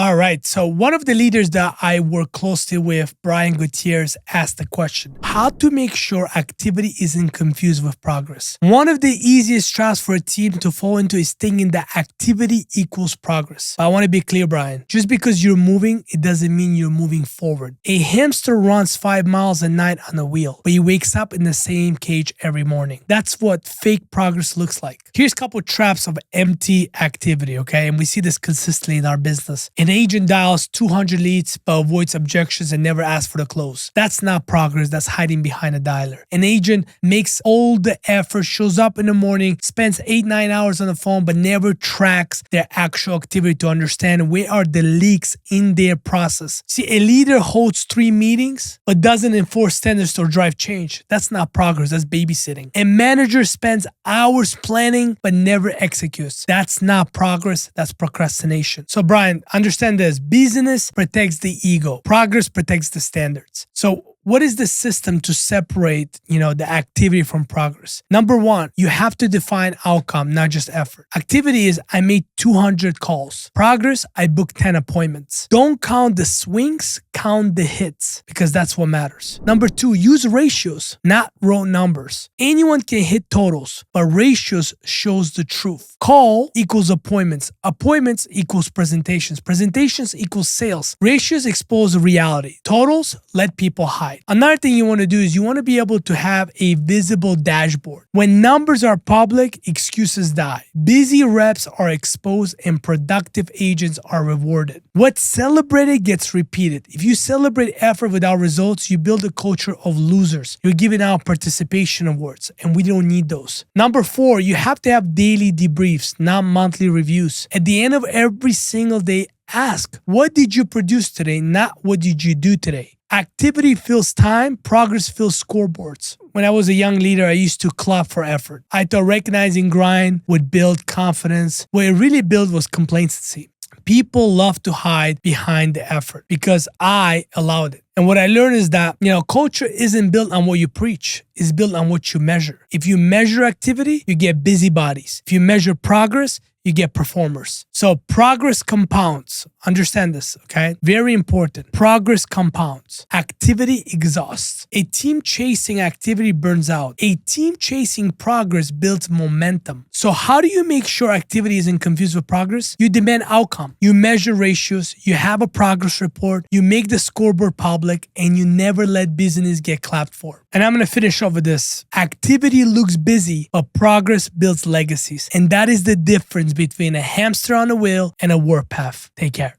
All right. So one of the leaders that I work closely with, Brian Gutierrez, asked the question, how to make sure activity isn't confused with progress. One of the easiest traps for a team to fall into is thinking that activity equals progress. But I want to be clear, Brian. Just because you're moving, it doesn't mean you're moving forward. A hamster runs 5 miles a night on a wheel, but he wakes up in the same cage every morning. That's what fake progress looks like. Here's a couple traps of empty activity, okay? And we see this consistently in our business. An agent dials 200 leads but avoids objections and never asks for the close. That's not progress. That's hiding behind a dialer. An agent makes all the effort, shows up in the morning, spends 8-9 hours on the phone, but never tracks their actual activity to understand where are the leaks in their process. See, a leader holds 3 meetings but doesn't enforce standards or drive change. That's not progress. That's babysitting. A manager spends hours planning but never executes. That's not progress. That's procrastination. So Brian, understand this. Business protects the ego. Progress protects the standards. So what is the system to separate, the activity from progress? Number 1, you have to define outcome, not just effort. Activity is I made 200 calls. Progress, I booked 10 appointments. Don't count the swings, count the hits, because that's what matters. Number 2, use ratios, not raw numbers. Anyone can hit totals, but ratios shows the truth. Call equals appointments. Appointments equals presentations. Presentations equals sales. Ratios expose reality. Totals let people hide. Another thing you want to do is you want to be able to have a visible dashboard. When numbers are public, excuses die. Busy reps are exposed and productive agents are rewarded. What's celebrated gets repeated. If you celebrate effort without results, you build a culture of losers. You're giving out participation awards, and we don't need those. Number 4, you have to have daily debriefs, not monthly reviews. At the end of every single day, ask, what did you produce today, not what did you do today? Activity fills time, progress fills scoreboards. When I was a young leader, I used to clap for effort. I thought recognizing grind would build confidence. What it really built was complacency. People love to hide behind the effort because I allowed it. And what I learned is that, culture isn't built on what you preach. It's built on what you measure. If you measure activity, you get busybodies. If you measure progress, you get performers. So progress compounds. Understand this, okay? Very important. Progress compounds. Activity exhausts. A team chasing activity burns out. A team chasing progress builds momentum. So how do you make sure activity isn't confused with progress? You demand outcome. You measure ratios. You have a progress report. You make the scoreboard public, and you never let business get clapped for. And I'm going to finish off with this. Activity looks busy, but progress builds legacies. And that is the difference between a hamster on a wheel and a warpath. Take care.